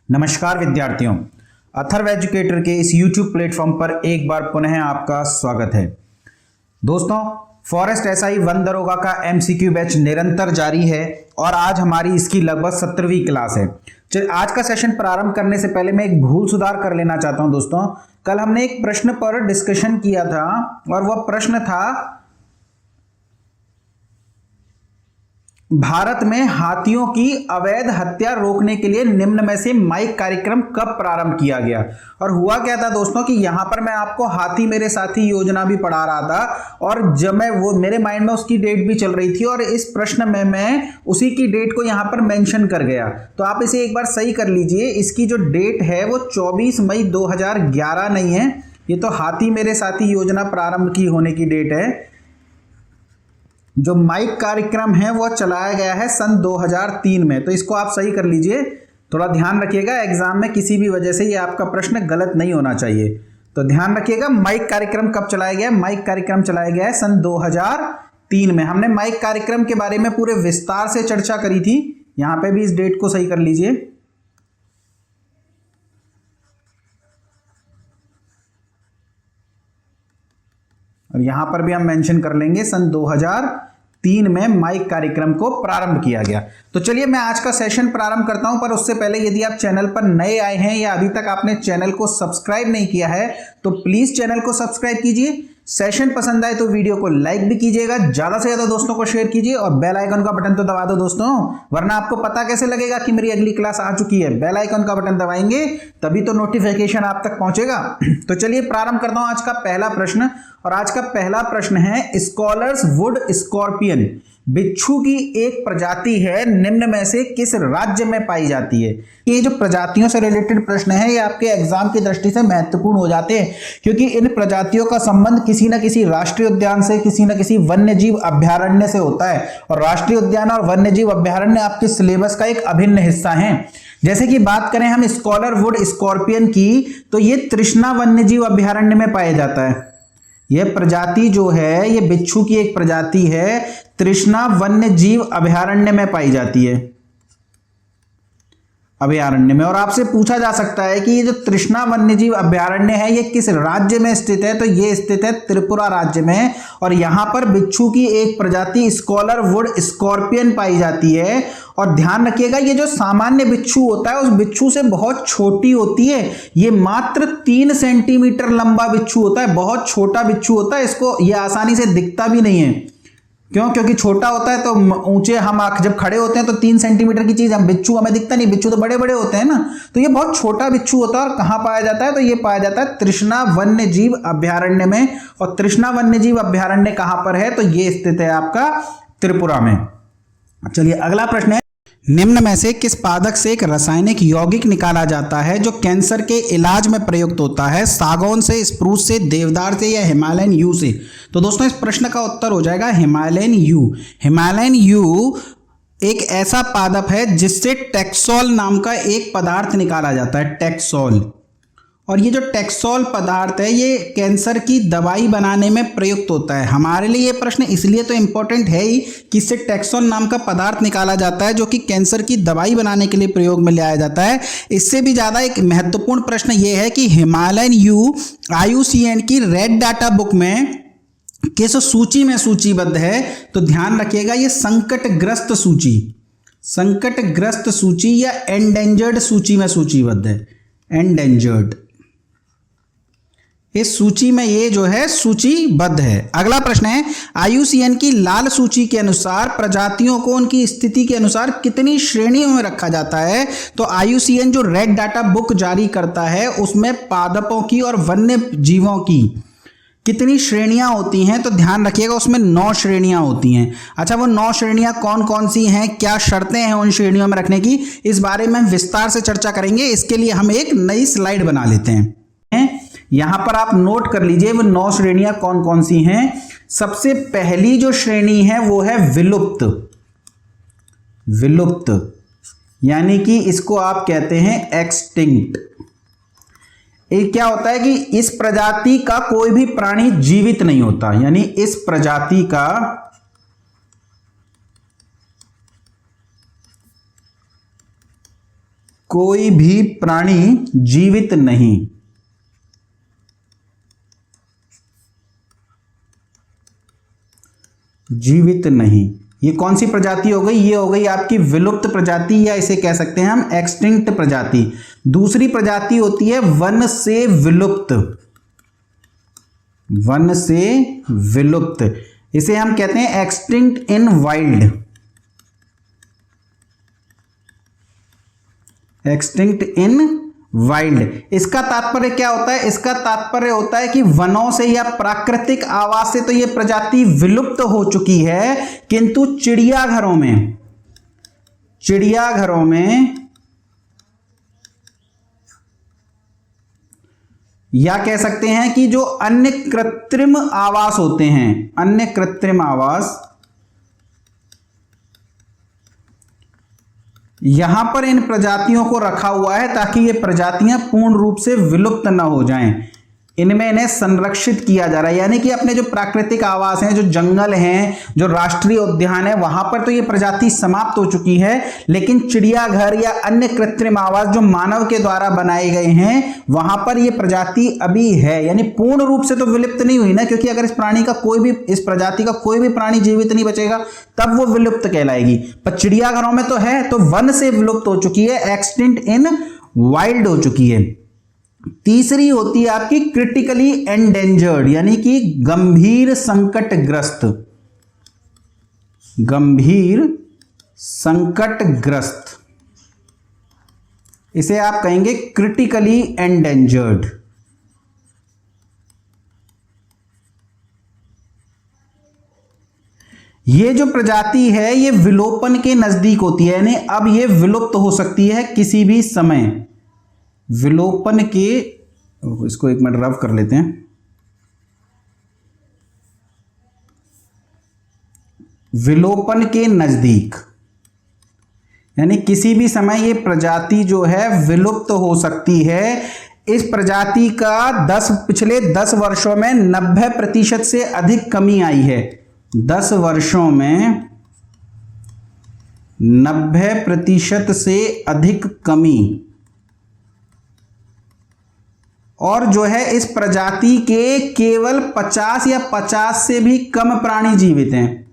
नमस्कार विद्यार्थियों, अथर्व एजुकेटर के इस YouTube प्लेटफॉर्म पर एक बार पुनः आपका स्वागत है। दोस्तों, फॉरेस्ट एसआई 1 दरोगा का MCQ बैच निरंतर जारी है और आज हमारी इसकी लगभग 17वीं क्लास है। चलिए, आज का सेशन प्रारंभ करने से पहले मैं एक भूल सुधार कर लेना चाहता हूं। दोस्तों, कल हमने एक प्रश्न पर डिस्कशन किया था और वह प्रश्न था, भारत में हाथियों की अवैध हत्या रोकने के लिए निम्न में से माइक कार्यक्रम कब प्रारंभ किया गया। और हुआ क्या था दोस्तों कि यहां पर मैं आपको हाथी मेरे साथी योजना भी पढ़ा रहा था और जब मैं वो मेरे माइंड में उसकी डेट भी चल रही थी और इस प्रश्न में मैं उसी की डेट को यहां पर मेंशन कर गया। तो आप इसे एक बार सही कर लीजिए। इसकी जो डेट है वो 24 मई 2011 नहीं है, ये तो हाथी मेरे साथी योजना प्रारंभ की होने की डेट है। जो माइक कार्यक्रम है वो चलाया गया है सन 2003 में। तो इसको आप सही कर लीजिए, थोड़ा ध्यान रखिएगा, एग्जाम में किसी भी वजह से ये आपका प्रश्न गलत नहीं होना चाहिए। तो ध्यान रखिएगा, माइक कार्यक्रम कब चलाया गया। माइक कार्यक्रम चलाया गया है सन 2003 में। हमने माइक कार्यक्रम के बारे में पूरे विस्तार से चर्चा करी थी। यहां पे भी इस डेट को सही कर लीजिए। और यहां पर भी हम मेंशन कर लेंगे सन 2003 में माइक कार्यक्रम को प्रारंभ किया गया। तो चलिए मैं आज का सेशन प्रारंभ करता हूं, पर उससे पहले यदि आप चैनल पर नए आए हैं या अभी तक आपने चैनल को सब्सक्राइब नहीं किया है तो प्लीज चैनल को सब्सक्राइब कीजिए। सेशन पसंद आए तो वीडियो को लाइक भी कीजिएगा, ज्यादा से ज्यादा दोस्तों को शेयर कीजिए और बेल आइकन का बटन तो दबा दो दोस्तों, वरना आपको पता कैसे लगेगा कि मेरी अगली क्लास आ चुकी है। बेल आइकन का बटन दबाएंगे तभी तो नोटिफिकेशन आप तक पहुंचेगा। तो चलिए प्रारंभ करता हूं आज का पहला प्रश्न। और आज का पहला प्रश्न है, स्कॉलर्स वुड स्कॉर्पियन बिच्छू की एक प्रजाति है, निम्न में से किस राज्य में पाई जाती है। ये जो प्रजातियों से रिलेटेड प्रश्न है ये आपके एग्जाम की दृष्टि से महत्वपूर्ण हो जाते हैं, क्योंकि इन प्रजातियों का संबंध किसी न किसी राष्ट्रीय उद्यान से, किसी न किसी वन्य जीव अभ्यारण्य से होता है। और राष्ट्रीय उद्यान और वन्य जीव अभ्यारण्य आपके सिलेबस का एक अभिन्न हिस्सा है। जैसे कि बात करें हम स्कॉलर वुड स्कॉर्पियन की, तो ये तृष्णा वन्य जीव अभ्यारण्य में पाया जाता है। यह प्रजाति जो है ये बिच्छू की एक प्रजाति है, तृष्णा वन्य जीव अभयारण्य में पाई जाती है, अभयारण्य में। और आपसे पूछा जा सकता है कि ये जो तृष्णा वन्यजीव अभयारण्य है ये किस राज्य में स्थित है, तो ये स्थित है त्रिपुरा राज्य में। और यहां पर बिच्छू की एक प्रजाति स्कॉलर वुड स्कॉर्पियन पाई जाती है। और ध्यान रखिएगा, ये जो सामान्य बिच्छू होता है उस बिच्छू से बहुत छोटी होती है। ये मात्र 3 सेंटीमीटर लंबा बिच्छू होता है, बहुत छोटा बिच्छू होता है। इसको ये आसानी से दिखता भी नहीं है। क्यों? क्योंकि छोटा होता है तो ऊंचे हम जब खड़े होते हैं तो 3 सेंटीमीटर की चीज हम बिच्छू हमें दिखता नहीं, बिच्छू तो बड़े बड़े होते हैं ना। तो ये बहुत छोटा बिच्छू होता है। और कहां पाया जाता है, तो ये पाया जाता है तृष्णा वन्य जीव अभयारण्य में। और तृष्णा वन्य जीव अभयारण्य कहां पर है, तो ये स्थित है आपका त्रिपुरा में। चलिए अगला प्रश्न है, निम्न में से किस पादप से एक रासायनिक यौगिक निकाला जाता है जो कैंसर के इलाज में प्रयुक्त होता है। सागौन से, स्प्रूस से, देवदार से या हिमालयन यू से। तो दोस्तों इस प्रश्न का उत्तर हो जाएगा हिमालयन यू। हिमालयन यू एक ऐसा पादप है जिससे टैक्सोल नाम का एक पदार्थ निकाला जाता है, टैक्सोल। और ये जो टैक्सोल पदार्थ है ये कैंसर की दवाई बनाने में प्रयुक्त होता है। हमारे लिए ये प्रश्न इसलिए तो इंपॉर्टेंट है ही कि इससे टैक्सोल नाम का पदार्थ निकाला जाता है जो कि कैंसर की दवाई बनाने के लिए प्रयोग में लाया जाता है। इससे भी ज़्यादा एक महत्वपूर्ण प्रश्न ये है कि हिमालयन यू IUCN की रेड डाटा बुक में किस सूची में सूचीबद्ध है। तो ध्यान रखिएगा, ये संकटग्रस्त सूची, संकटग्रस्त सूची या एंडेंजर्ड सूची में सूचीबद्ध है, एंडेंजर्ड। इस सूची में ये जो है सूचीबद्ध है। अगला प्रश्न है, IUCN की लाल सूची के अनुसार प्रजातियों को उनकी स्थिति के अनुसार कितनी श्रेणियों में रखा जाता है। तो IUCN जो रेड डाटा बुक जारी करता है उसमें पादपों की और वन्य जीवों की कितनी श्रेणियां होती हैं, तो ध्यान रखिएगा उसमें 9 श्रेणियां होती हैं। अच्छा, वो 9 श्रेणियां कौन कौन सी हैं, क्या शर्तें हैं उन श्रेणियों में रखने की, इस बारे में हम विस्तार से चर्चा करेंगे। इसके लिए हम एक नई स्लाइड बना लेते हैं। यहां पर आप नोट कर लीजिए वो 9 श्रेणियां कौन कौन सी हैं। सबसे पहली जो श्रेणी है वो है विलुप्त। विलुप्त यानी कि इसको आप कहते हैं एक्सटिंक्ट। ये क्या होता है कि इस प्रजाति का कोई भी प्राणी जीवित नहीं होता, यानी इस प्रजाति का कोई भी प्राणी जीवित नहीं। जीवित नहीं, ये कौन सी प्रजाति हो गई? ये हो गई आपकी विलुप्त प्रजाति, या इसे कह सकते हैं हम एक्सटिंक्ट प्रजाति। दूसरी प्रजाति होती है वन से विलुप्त। वन से विलुप्त, इसे हम कहते हैं एक्सटिंक्ट इन वाइल्ड। एक्सटिंक्ट इन वाइल्ड, इसका तात्पर्य क्या होता है? इसका तात्पर्य होता है कि वनों से या प्राकृतिक आवास से तो ये प्रजाति विलुप्त हो चुकी है, किंतु चिड़ियाघरों में या कह सकते हैं कि जो अन्य कृत्रिम आवास होते हैं, अन्य कृत्रिम आवास, यहां पर इन प्रजातियों को रखा हुआ है ताकि ये प्रजातियां पूर्ण रूप से विलुप्त न हो जाएं। इनमें इन्हें संरक्षित किया जा रहा है, यानी कि अपने जो प्राकृतिक आवास हैं, जो जंगल हैं, जो राष्ट्रीय उद्यान है, वहां पर तो ये प्रजाति समाप्त हो चुकी है, लेकिन चिड़ियाघर या अन्य कृत्रिम आवास जो मानव के द्वारा बनाए गए हैं, वहां पर ये प्रजाति अभी है। यानी पूर्ण रूप से तो विलुप्त नहीं हुई ना, क्योंकि अगर इस प्रजाति का कोई भी प्राणी जीवित नहीं बचेगा तब वो विलुप्त कहलाएगी। पर चिड़ियाघरों में तो है, तो वन से विलुप्त हो चुकी है, एक्सटिंक्ट इन वाइल्ड हो चुकी है। तीसरी होती है आपकी क्रिटिकली एंडेंजर्ड, यानी कि गंभीर संकटग्रस्त। गंभीर संकटग्रस्त, इसे आप कहेंगे क्रिटिकली एंडेंजर्ड। ये जो प्रजाति है ये विलोपन के नजदीक होती है, यानी अब ये विलुप्त हो सकती है किसी भी समय। विलोपन के, इसको एक मिनट रब कर लेते हैं, विलोपन के नजदीक, यानी किसी भी समय ये प्रजाति जो है विलुप्त हो सकती है। इस प्रजाति का पिछले 10 वर्षों में 90% से अधिक कमी आई है। 10 वर्षों में 90% से अधिक कमी। और जो है इस प्रजाति के केवल 50 या 50 से भी कम प्राणी जीवित हैं।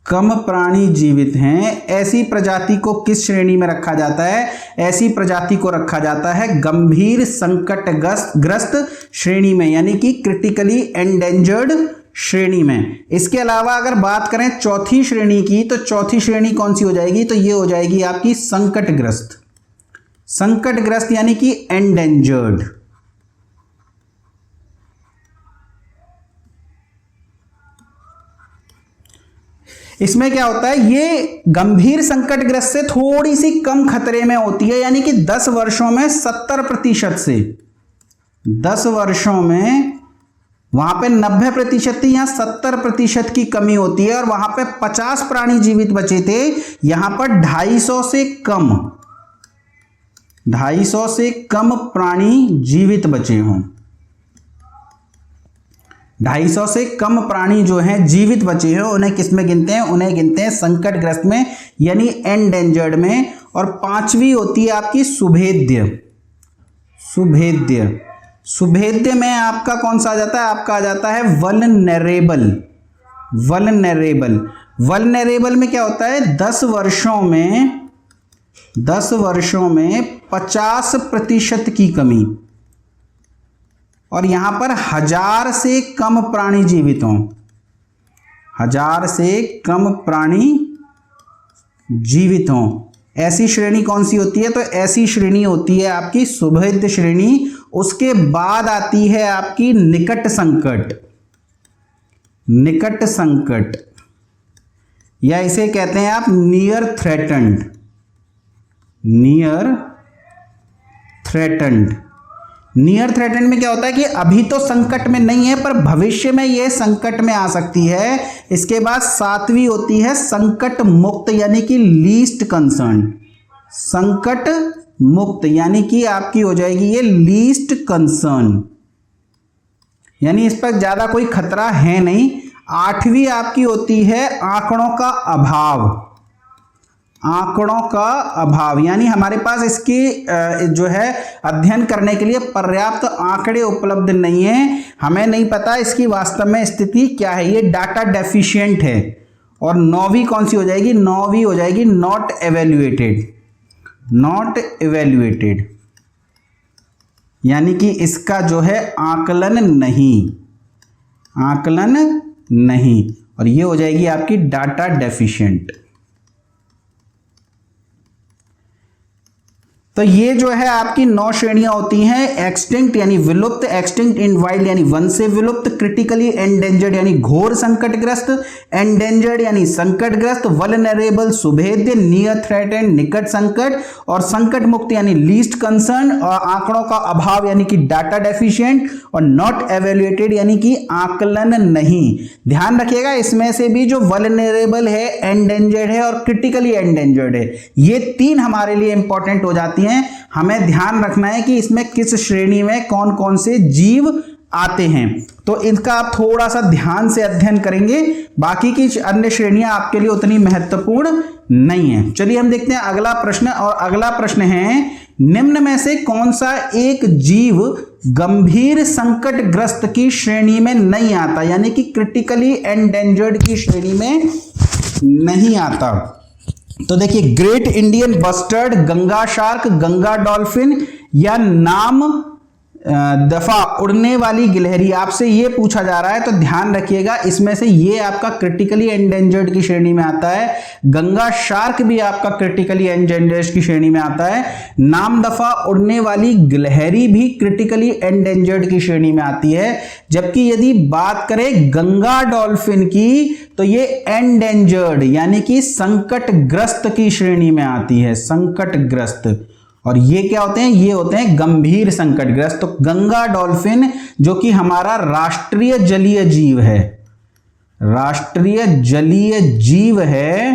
कम प्राणी जीवित हैं। ऐसी प्रजाति को किस श्रेणी में रखा जाता है? ऐसी प्रजाति को रखा जाता है गंभीर संकटग्रस्त श्रेणी में, यानी कि क्रिटिकली एंडेंजर्ड श्रेणी में। इसके अलावा अगर बात करें चौथी श्रेणी की, तो चौथी श्रेणी कौन सी हो जाएगी? तो ये हो जाएगी आपकी संकटग्रस्त। संकटग्रस्त यानी कि एंडेंजर्ड। इसमें क्या होता है? ये गंभीर संकटग्रस्त से थोड़ी सी कम खतरे में होती है, यानी कि 10 वर्षों में 70% से, 10 वर्षों में वहां पे 90% थी, यहां 70% की कमी होती है। और वहां पे 50 प्राणी जीवित बचे थे, यहां पर 250 से कम, 250 से कम प्राणी जीवित बचे हों। 250 से कम प्राणी जो हैं जीवित बचे हैं, उन्हें किस में गिनते हैं? उन्हें गिनते हैं संकटग्रस्त में, यानी एंडेंजर्ड में। और 5वीं होती है आपकी सुभेद्य। सुभेद्य, सुभेद्य में आपका कौन सा आ जाता है? आपका आ जाता है वल्नरेबल। वल्नरेबल, वल्नरेबल में क्या होता है? 10 वर्षों में 50% की कमी। और यहां पर 1000 से कम प्राणी जीवित हों, 1000 से कम प्राणी जीवित हों। ऐसी श्रेणी कौन सी होती है? तो ऐसी श्रेणी होती है आपकी सुभेद्य श्रेणी। उसके बाद आती है आपकी निकट संकट। निकट संकट, या इसे कहते हैं आप near threatened. Near threatened. Near threatened में क्या होता है कि अभी तो संकट में नहीं है, पर भविष्य में यह संकट में आ सकती है। इसके बाद 7वीं होती है संकट मुक्त, यानी कि लीस्ट कंसर्न। संकट मुक्त यानी कि आपकी हो जाएगी ये लीस्ट कंसर्न, यानी इस पर ज्यादा कोई खतरा है नहीं। 8वीं आपकी होती है आंकड़ों का अभाव। आंकड़ों का अभाव, यानी हमारे पास इसकी जो है अध्ययन करने के लिए पर्याप्त आंकड़े उपलब्ध नहीं है, हमें नहीं पता इसकी वास्तव में स्थिति क्या है, ये डाटा डेफिशिएंट है। और 9वीं कौन सी हो जाएगी? 9वीं हो जाएगी नॉट एवेल्युएटेड, नॉट एवेल्युएटेड, यानी कि इसका जो है आकलन नहीं, आकलन नहीं, और ये हो जाएगी आपकी डाटा डेफिशिएंट। तो ये जो है आपकी 9 श्रेणियां होती हैं। एक्सटिंक्ट यानी विलुप्त, एक्सटिंक्ट इन वाइल्ड यानी वन से विलुप्त, क्रिटिकली एंडेंजर्ड यानी घोर संकटग्रस्त, एंडेंजर्ड यानी संकटग्रस्त, वल्नरेबल सुभेद्य, नियर थ्रेटेंड निकट संकट, और संकट मुक्त यानी लीस्ट कंसर्न, और आंकड़ों का अभाव यानी कि डाटा डेफिशिएंट, और नॉट एवेल्युएटेड यानी कि आकलन नहीं। ध्यान रखिएगा इसमें से भी जो वल्नरेबल है, एंडेंजर्ड है और क्रिटिकली एंडेंजर्ड है, ये 3 हमारे लिए इंपॉर्टेंट हो जाती हैं। हमें ध्यान रखना है कि इसमें किस श्रेणी में कौन कौन से जीव आते हैं, तो इनका आप थोड़ा सा ध्यान से अध्ययन करेंगे, बाकी की अन्य श्रेणियां आपके लिए उतनी महत्वपूर्ण नहीं है। चलिए हम देखते हैं अगला प्रश्न, और अगला प्रश्न है निम्न में से कौन सा एक जीव गंभीर संकटग्रस्त की श्रेणी में नहीं आता, यानी कि क्रिटिकली एंडेंजर्ड की श्रेणी में नहीं आता। तो देखिए, great Indian bustard, Ganga shark, Ganga dolphin, या नाम दफा उड़ने वाली गिलहरी, आपसे ये पूछा जा रहा है। तो ध्यान रखिएगा इसमें से ये आपका क्रिटिकली एंडेंजर्ड की श्रेणी में आता है, गंगा शार्क भी आपका क्रिटिकली एंडेंजर्ड की श्रेणी में आता है, नाम दफा उड़ने वाली गिलहरी भी क्रिटिकली एंडेंजर्ड की श्रेणी में आती है। जबकि यदि बात करें गंगा डॉल्फिन की, तो ये एंडेंजर्ड यानी कि संकटग्रस्त की श्रेणी में आती है, संकटग्रस्त। और ये क्या होते हैं? ये होते हैं गंभीर संकटग्रस्त। तो गंगा डॉल्फिन जो कि हमारा राष्ट्रीय जलीय जीव है, राष्ट्रीय जलीय जीव है,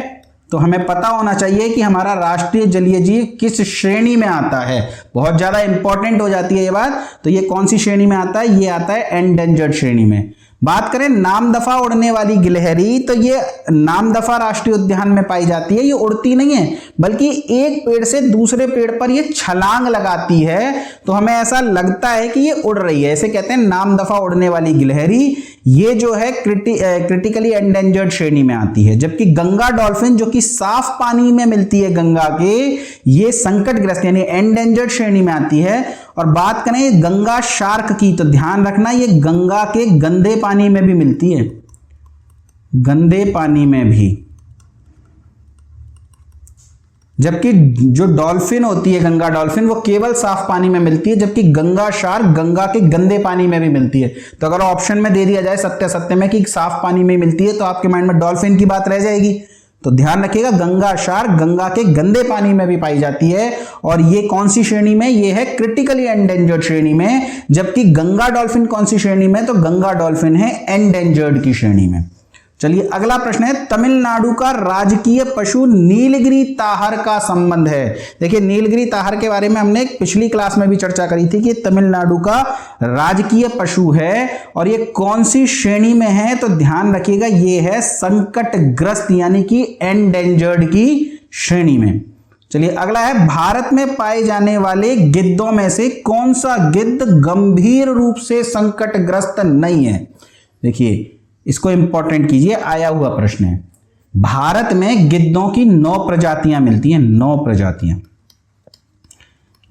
तो हमें पता होना चाहिए कि हमारा राष्ट्रीय जलीय जीव किस श्रेणी में आता है। बहुत ज्यादा इंपॉर्टेंट हो जाती है ये बात। तो ये कौन सी श्रेणी में आता है? ये आता है एंडेंजर्ड श्रेणी में। बात करें नामदफा उड़ने वाली गिलहरी, तो ये नामदफा राष्ट्रीय उद्यान में पाई जाती है। ये उड़ती नहीं है, बल्कि एक पेड़ से दूसरे पेड़ पर ये छलांग लगाती है, तो हमें ऐसा लगता है कि ये उड़ रही है, ऐसे कहते हैं नामदफा उड़ने वाली गिलहरी। ये जो है क्रिटिकली एंडेंजर्ड श्रेणी में आती है। जबकि गंगा डॉल्फिन जो कि साफ पानी में मिलती है गंगा के, ये संकटग्रस्त यानी एंडेंजर्ड श्रेणी में आती है। और बात करें गंगा शार्क की, तो ध्यान रखना ये गंगा के गंदे पानी में भी मिलती है, गंदे पानी में भी। जबकि जो डॉल्फिन होती है गंगा डॉल्फिन, वो केवल साफ पानी में मिलती है, जबकि गंगा शार्क गंगा के गंदे पानी में भी मिलती है। तो अगर ऑप्शन में दे दिया जाए सत्य सत्य में कि साफ पानी में मिलती है, तो आपके माइंड में डॉल्फिन की बात रह जाएगी। तो ध्यान रखिएगा गंगा शार्क गंगा के गंदे पानी में भी पाई जाती है, और ये कौन सी श्रेणी में? ये है क्रिटिकली एंडेंजर्ड श्रेणी में। जबकि गंगा डॉल्फिन कौन सी श्रेणी में? तो गंगा डॉल्फिन है एंडेंजर्ड की श्रेणी में। चलिए अगला प्रश्न है, तमिलनाडु का राजकीय पशु नीलगिरी ताहर का संबंध है। देखिए नीलगिरी ताहर के बारे में हमने पिछली क्लास में भी चर्चा करी थी कि तमिलनाडु का राजकीय पशु है, और ये कौन सी श्रेणी में है? तो ध्यान रखिएगा ये है संकटग्रस्त यानी कि एंडेंजर्ड की श्रेणी में। चलिए अगला है, भारत में पाए जाने वाले गिद्धों में से कौन सा गिद्ध गंभीर रूप से संकटग्रस्त नहीं है? देखिए इसको इंपॉर्टेंट कीजिए, आया हुआ प्रश्न है। भारत में गिद्धों की 9 प्रजातियां मिलती हैं, 9 प्रजातियां,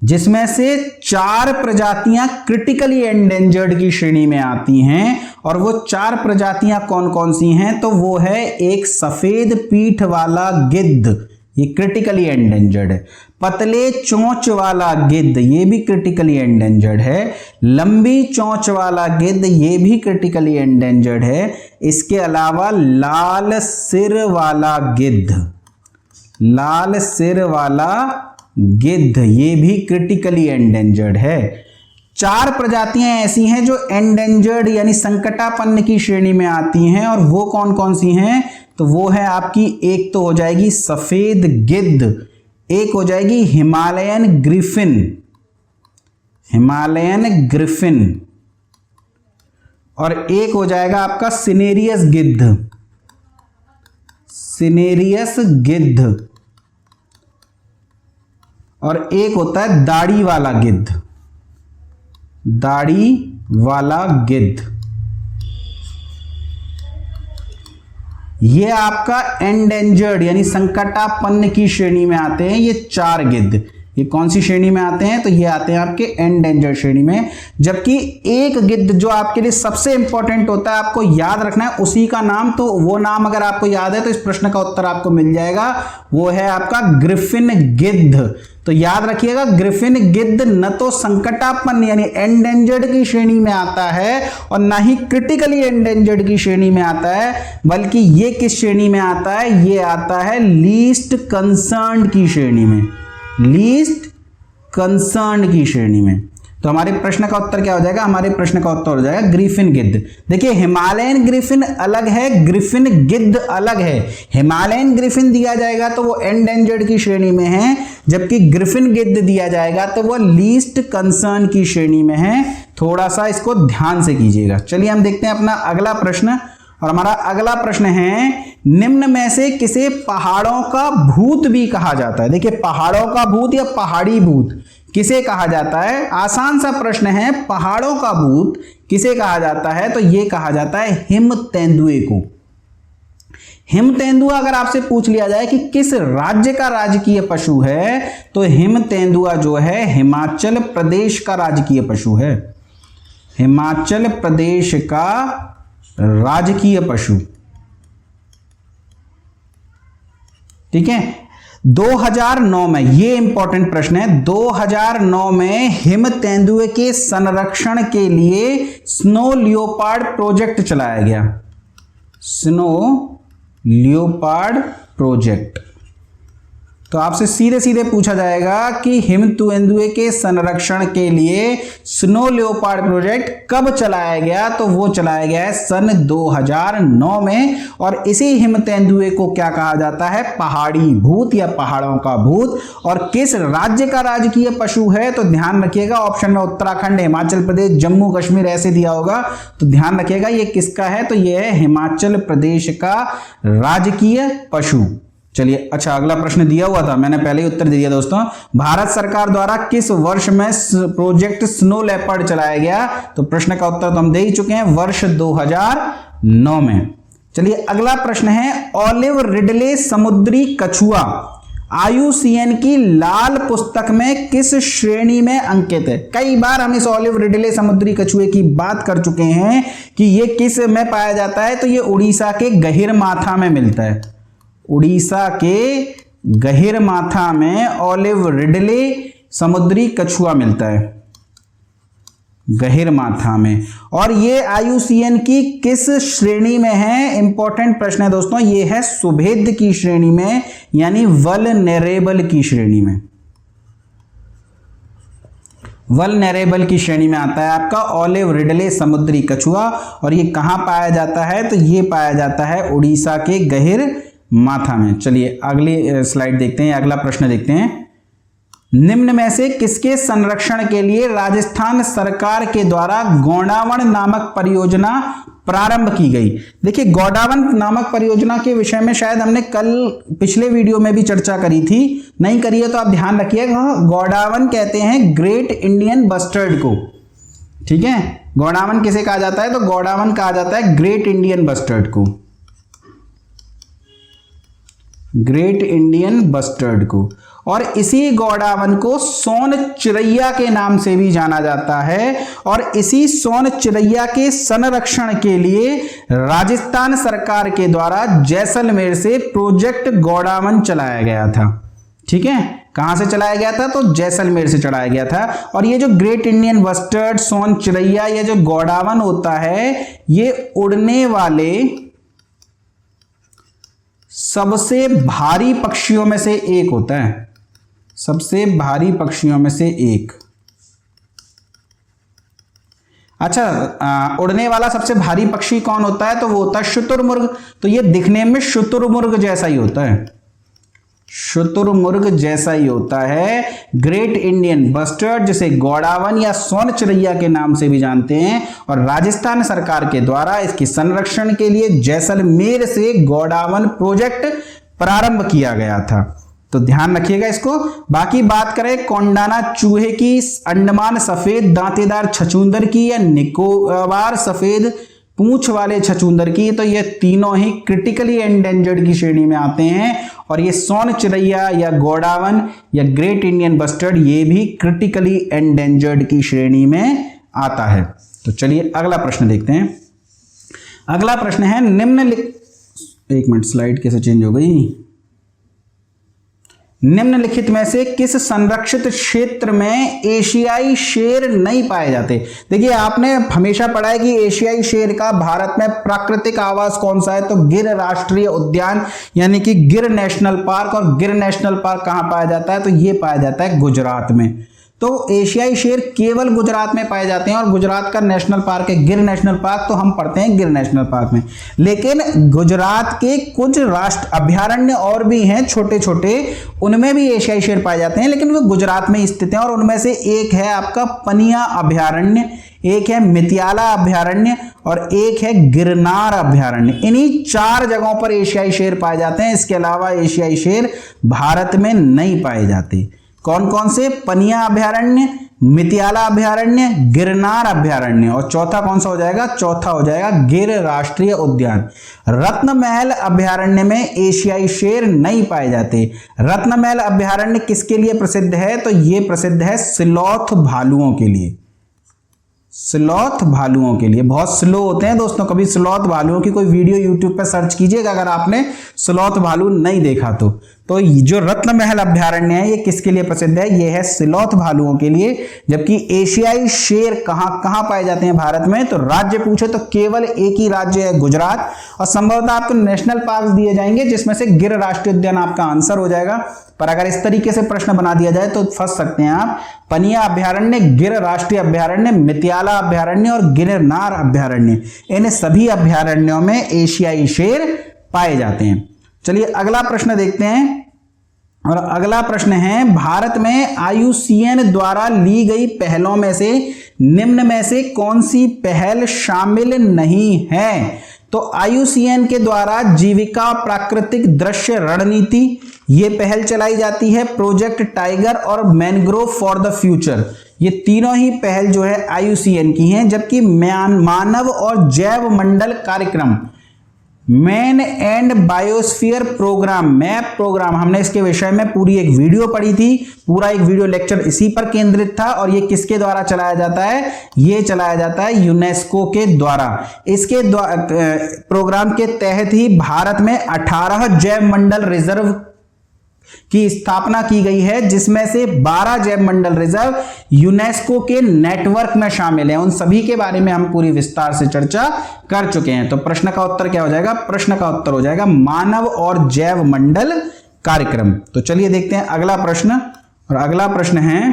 जिसमें से 4 प्रजातियां क्रिटिकली एंडेंजर्ड की श्रेणी में आती हैं। और वो 4 प्रजातियां कौन कौन सी हैं? तो वो है एक सफेद पीठ वाला गिद्ध, ये क्रिटिकली एंडेंजर्ड है। पतले चोंच वाला गिद्ध, ये भी क्रिटिकली एंडेंजर्ड है। लंबी चोंच वाला गिद्ध, ये भी क्रिटिकली एंडेंजर्ड है। इसके अलावा लाल सिर वाला गिद्ध, लाल सिर वाला गिद्ध, ये भी क्रिटिकली एंडेंजर्ड है। 4 प्रजातियां ऐसी हैं जो एंडेंजर्ड यानी संकटापन्न की श्रेणी में आती हैं, और वो कौन कौन सी हैं? तो वो है आपकी, एक तो हो जाएगी सफेद गिद्ध, एक हो जाएगी हिमालयन ग्रिफिन, हिमालयन ग्रिफिन, और एक हो जाएगा आपका सिनेरियस गिद्ध, सिनेरियस गिद्ध। और एक होता है दाढ़ी वाला गिद्ध। दाढ़ी वाला गिद्ध ये आपका एंडेंजर्ड यानी संकटापन्न की श्रेणी में आते हैं। ये 4 गिद्ध ये कौन सी श्रेणी में आते हैं? तो ये आते हैं आपके एंडेंजर्ड श्रेणी में। जबकि एक गिद्ध जो आपके लिए सबसे इंपॉर्टेंट होता है, आपको याद रखना है उसी का नाम, तो वो नाम अगर आपको याद है तो इस प्रश्न का उत्तर आपको मिल जाएगा, वो है आपका ग्रिफिन गिद्ध। तो याद रखिएगा, ग्रिफिन गिद्ध न तो संकटापन्न यानी एंडेंजर्ड की श्रेणी में आता है और ना ही क्रिटिकली एंडेंजर्ड की श्रेणी में आता है, बल्कि ये किस श्रेणी में आता है? ये आता है लीस्ट कंसर्न्ड की श्रेणी में, लीस्ट कंसर्न की श्रेणी में। तो हमारे प्रश्न का उत्तर क्या हो जाएगा? हमारे प्रश्न का उत्तर हो जाएगा ग्रिफिन गिद्ध। देखिए हिमालयन ग्रिफिन अलग है, ग्रिफिन गिद्ध अलग है। हिमालयन ग्रिफिन दिया जाएगा तो वो एंडेंजर्ड की श्रेणी में है, जबकि ग्रिफिन गिद्ध दिया जाएगा तो वो लीस्ट कंसर्न की श्रेणी में है। थोड़ा सा इसको ध्यान से कीजिएगा। चलिए हम देखते हैं अपना अगला प्रश्न, और हमारा अगला प्रश्न है, निम्न में से किसे पहाड़ों का भूत भी कहा जाता है? देखिए पहाड़ों का भूत या पहाड़ी भूत किसे कहा जाता है? आसान सा प्रश्न है। पहाड़ों का भूत किसे कहा जाता है? तो यह कहा जाता है हिम तेंदुए को। हिम तेंदुआ अगर आपसे पूछ लिया जाए कि किस राज्य का राजकीय पशु है, तो हिम तेंदुआ जो है हिमाचल प्रदेश का राजकीय पशु है। हिमाचल प्रदेश का राजकीय पशु, ठीक है। 2009 में, ये इंपॉर्टेंट प्रश्न है, 2009 में हिम तेंदुए के संरक्षण के लिए स्नो लियोपार्ड प्रोजेक्ट चलाया गया। Snow leopard project. तो आपसे सीधे सीधे पूछा जाएगा कि हिम तेंदुए के संरक्षण के लिए स्नो लियोपार्ड प्रोजेक्ट कब चलाया गया? तो वो चलाया गया है सन 2009 में। और इसी हिम तेंदुए को क्या कहा जाता है? पहाड़ी भूत या पहाड़ों का भूत। और किस राज्य का राजकीय पशु है? तो ध्यान रखिएगा, ऑप्शन में उत्तराखंड, हिमाचल प्रदेश, जम्मू कश्मीर ऐसे दिया होगा, तो ध्यान रखिएगा ये किसका है? तो ये है हिमाचल प्रदेश का राजकीय पशु। चलिए, अच्छा अगला प्रश्न दिया हुआ था, मैंने पहले ही उत्तर दे दिया दोस्तों। भारत सरकार द्वारा किस वर्ष में प्रोजेक्ट स्नो लेपर्ड चलाया गया? तो प्रश्न का उत्तर तो हम दे ही चुके हैं, वर्ष 2009 में। चलिए अगला प्रश्न है, ऑलिव रिडले समुद्री कछुआ IUCN की लाल पुस्तक में किस श्रेणी में अंकित है? कई बार हम इस ऑलिव रिडले समुद्री कछुए की बात कर चुके हैं कि ये किस में पाया जाता है। तो ये उड़ीसा के गहिरमाथा में मिलता है। उड़ीसा के गहिरमाथा में ऑलिव रिडले समुद्री कछुआ मिलता है, गहिरमाथा में। और ये IUCN की किस श्रेणी में है? इंपॉर्टेंट प्रश्न है दोस्तों, ये है सुभेद्य की श्रेणी में, यानी वल्नरेबल की श्रेणी में। वल्नरेबल की श्रेणी में आता है आपका ऑलिव रिडले समुद्री कछुआ। और ये कहां पाया जाता है? तो ये पाया जाता है उड़ीसा के गहिरमाथा में। चलिए अगली स्लाइड देखते हैं, अगला प्रश्न देखते हैं। निम्न में से किसके संरक्षण के लिए राजस्थान सरकार के द्वारा गोडावण नामक परियोजना प्रारंभ की गई? देखिए गोडावण नामक परियोजना के विषय में शायद हमने कल पिछले वीडियो में भी चर्चा करी थी, नहीं करी है तो आप ध्यान रखिएगा। गोडावण कहते हैं ग्रेट इंडियन बस्टर्ड को, ठीक है। गोडावण किसे कहा जाता है? तो गोडावण कहा जाता है ग्रेट इंडियन बस्टर्ड को, ग्रेट इंडियन बस्टर्ड को। और इसी गोडावण को सोन चिरैया के नाम से भी जाना जाता है। और इसी सोन चिरैया के संरक्षण के लिए राजस्थान सरकार के द्वारा जैसलमेर से प्रोजेक्ट गोडावण चलाया गया था, ठीक है। कहां से चलाया गया था? तो जैसलमेर से चलाया गया था। और ये जो ग्रेट इंडियन बस्टर्ड, सोन चिरैया, ये जो गोडावण होता है, ये उड़ने वाले सबसे भारी पक्षियों में से एक होता है, सबसे भारी पक्षियों में से एक। अच्छा, उड़ने वाला सबसे भारी पक्षी कौन होता है? तो वो होता है शुतुरमुर्ग। तो ये दिखने में शुतुरमुर्ग जैसा ही होता है, शुतुरमुर्ग जैसा ही होता है। ग्रेट इंडियन बस्टर्ड, जिसे गोडावण या सोन चिरैया के नाम से भी जानते हैं। और राजस्थान सरकार के द्वारा इसके संरक्षण के लिए जैसलमेर से गोडावण प्रोजेक्ट प्रारंभ किया गया था, तो ध्यान रखिएगा इसको। बाकी बात करें कोंडाना चूहे की, अंडमान सफेद दांतेदार छछूंदर की या निकोबार सफेद पूंछ वाले छछूंदर की, तो ये तीनों ही क्रिटिकली एंडेंजर्ड की श्रेणी में आते हैं। और ये सोन चिरैया या गोडावन या ग्रेट इंडियन बस्टर्ड ये भी क्रिटिकली एंडेंजर्ड की श्रेणी में आता है। तो चलिए अगला प्रश्न देखते हैं। अगला प्रश्न है एक मिनट, स्लाइड कैसे चेंज हो गई। निम्नलिखित में से किस संरक्षित क्षेत्र में एशियाई शेर नहीं पाए जाते। देखिए आपने हमेशा पढ़ा है कि एशियाई शेर का भारत में प्राकृतिक आवास कौन सा है, तो गिर राष्ट्रीय उद्यान यानी कि गिर नेशनल पार्क। और गिर नेशनल पार्क कहां पाया जाता है, तो ये पाया जाता है गुजरात में। तो एशियाई शेर केवल गुजरात में पाए जाते हैं और गुजरात का नेशनल पार्क है गिर नेशनल पार्क, तो हम पढ़ते हैं गिर नेशनल पार्क में। लेकिन गुजरात के कुछ राष्ट्र अभयारण्य और भी हैं छोटे छोटे, उनमें भी एशियाई शेर पाए जाते हैं, लेकिन वो गुजरात में स्थित हैं। और उनमें से एक है आपका पनिया अभयारण्य, एक है मितियाला अभयारण्य और एक है गिरनार अभयारण्य। इन्हीं 4 जगहों पर एशियाई शेर पाए जाते हैं। इसके अलावा एशियाई शेर भारत में नहीं पाए जाते। कौन कौन से? पनिया अभयारण्य, मितियाला अभयारण्य, गिरनार अभयारण्य, और चौथा कौन सा हो जाएगा? चौथा हो जाएगा गिर राष्ट्रीय उद्यान। रत्नमहल अभयारण्य में एशियाई शेर नहीं पाए जाते। रत्नमहल अभयारण्य किसके लिए प्रसिद्ध है? तो यह प्रसिद्ध है स्लॉथ भालुओं के लिए। स्लॉथ भालुओं के लिए बहुत स्लो होते हैं दोस्तों। कभी स्लॉथ भालुओं की कोई वीडियो यूट्यूब पर सर्च कीजिएगा अगर आपने स्लॉथ भालू नहीं देखा तो जो रत्नमहल अभयारण्य है ये किसके लिए प्रसिद्ध है? ये है स्लॉथ भालुओं के लिए। जबकि एशियाई शेर कहां कहां पाए जाते हैं भारत में, तो राज्य पूछे तो केवल एक ही राज्य है गुजरात। और संभवतः आपको नेशनल पार्क दिए जाएंगे जिसमें से गिर राष्ट्रीय उद्यान आपका आंसर हो जाएगा। पर अगर इस तरीके से प्रश्न बना दिया जाए तो फंस सकते हैं आप। पनिया अभयारण्य, गिर राष्ट्रीय अभयारण्य, मितियाला अभयारण्य और गिरनार अभयारण्य, इन सभी अभयारण्यों में एशियाई शेर पाए जाते हैं। चलिए अगला प्रश्न देखते हैं। और अगला प्रश्न है, भारत में IUCN द्वारा ली गई पहलों में से निम्न में से कौन सी पहल शामिल नहीं है? तो IUCN के द्वारा जीविका प्राकृतिक दृश्य रणनीति ये पहल चलाई जाती है। प्रोजेक्ट टाइगर और मैनग्रोव फॉर द फ्यूचर, ये तीनों ही पहल जो है IUCN की हैं। जबकि मानव और जैव मंडल कार्यक्रम, man and biosphere programme, map programme, हमने इसके विषय में पूरी एक वीडियो पढ़ी थी, पूरा एक वीडियो लेक्चर इसी पर केंद्रित था। और ये किसके द्वारा चलाया जाता है? ये चलाया जाता है यूनेस्को के द्वारा। इसके प्रोग्राम के तहत ही भारत में 18 जैव मंडल रिजर्व की स्थापना की गई है, जिसमें से 12 जैव मंडल रिजर्व यूनेस्को के नेटवर्क में शामिल हैं। उन सभी के बारे में हम पूरी विस्तार से चर्चा कर चुके हैं। तो प्रश्न का उत्तर क्या हो जाएगा? प्रश्न का उत्तर हो जाएगा मानव और जैव मंडल कार्यक्रम। तो चलिए देखते हैं अगला प्रश्न। और अगला प्रश्न है,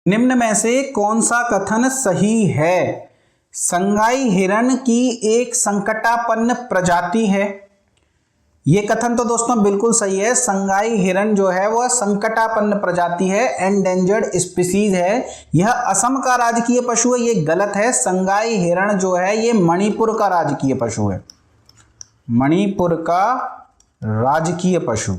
निम्न में से कौन सा कथन सही है? संगाई हिरण की एक संकटापन्न प्रजाति है। यह कथन तो दोस्तों बिल्कुल सही है। संगाई हिरण जो है वह संकटापन्न प्रजाति है, एंडेंजर्ड स्पीसीज है। यह असम का राजकीय पशु है, यह गलत है। संगाई हिरण जो है ये मणिपुर का राजकीय पशु है, मणिपुर का राजकीय पशु।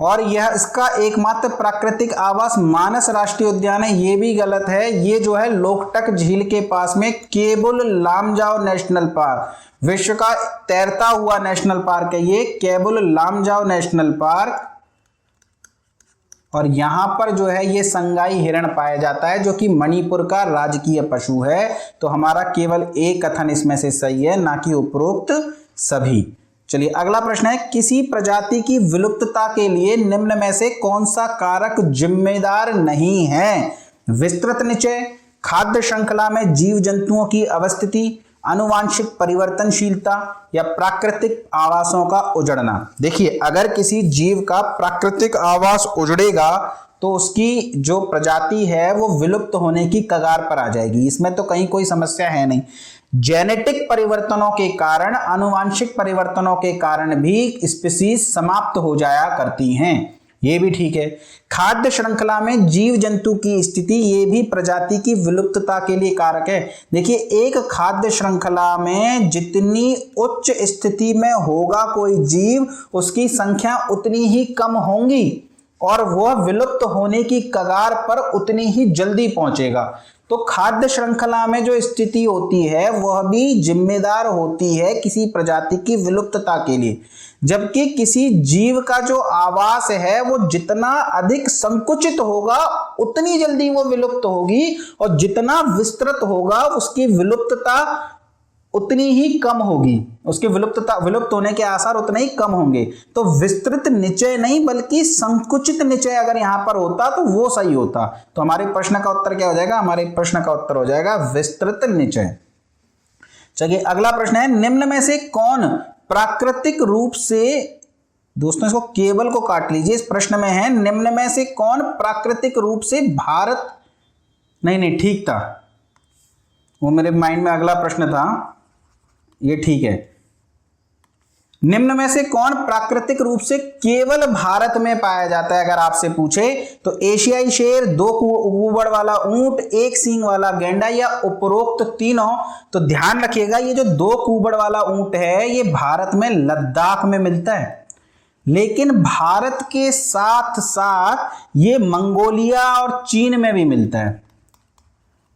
और यह इसका एकमात्र प्राकृतिक आवास मानस राष्ट्रीय उद्यान है, ये भी गलत है। ये जो है लोकटक झील के पास में केबुल लामजाओ नेशनल पार्क, विश्व का तैरता हुआ नेशनल पार्क है ये, केबुल लामजाओ नेशनल पार्क। और यहां पर जो है ये संगाई हिरण पाया जाता है जो कि मणिपुर का राजकीय पशु है। तो हमारा केवल एक कथन इसमें से सही है, ना कि उपरोक्त सभी। चलिए अगला प्रश्न है, किसी प्रजाति की विलुप्तता के लिए निम्न में से कौन सा कारक जिम्मेदार नहीं है? विस्तृत निचय, खाद्य श्रृंखला में जीव जंतुओं की अवस्थिति, आनुवांशिक परिवर्तनशीलता या प्राकृतिक आवासों का उजड़ना। देखिए अगर किसी जीव का प्राकृतिक आवास उजड़ेगा तो उसकी जो प्रजाति है वो विलुप्त होने की कगार पर आ जाएगी, इसमें तो कहीं कोई समस्या है नहीं। जेनेटिक परिवर्तनों के कारण, आनुवांशिक परिवर्तनों के कारण भी स्पीसीज समाप्त हो जाया करती हैं। ये भी ठीक है। खाद्य श्रृंखला में जीव जंतु की स्थिति, ये भी प्रजाति की विलुप्तता के लिए कारक है। देखिए, एक खाद्य श्रृंखला में जितनी उच्च स्थिति में होगा कोई जीव, उसकी संख्या उतनी ही कम होंगी और वह विलुप्त होने की कगार पर उतनी ही जल्दी पहुंचेगा। तो खाद्य श्रृंखला में जो स्थिति होती है वह भी जिम्मेदार होती है किसी प्रजाति की विलुप्तता के लिए, जबकि किसी जीव का जो आवास है वो जितना अधिक संकुचित होगा उतनी जल्दी वो विलुप्त होगी, और जितना विस्तृत होगा उसकी विलुप्तता उतनी ही कम होगी, उसके विलुप्त होने के आसार उतने ही कम होंगे। तो विस्तृत निचय नहीं बल्कि संकुचित निचय अगर यहां पर होता तो वो सही होता। तो हमारे प्रश्न का उत्तर क्या हो जाएगा? हमारे प्रश्न का उत्तर हो जाएगा विस्तृत निचय। चलिए अगला प्रश्न है, निम्न में से कौन प्राकृतिक रूप से, दोस्तों इसको केवल को काट लीजिए, इस प्रश्न में है निम्न में से कौन प्राकृतिक रूप से भारत, नहीं ठीक था, वो मेरे माइंड में अगला प्रश्न था, ये ठीक है। निम्न में से कौन प्राकृतिक रूप से केवल भारत में पाया जाता है? अगर आपसे पूछे तो एशियाई शेर, दो कूबड़ वाला ऊंट, एक सींग वाला गैंडा या उपरोक्त तीनों। तो ध्यान रखिएगा, ये जो दो कूबड़ वाला ऊंट है ये भारत में लद्दाख में मिलता है, लेकिन भारत के साथ साथ ये मंगोलिया और चीन में भी मिलता है,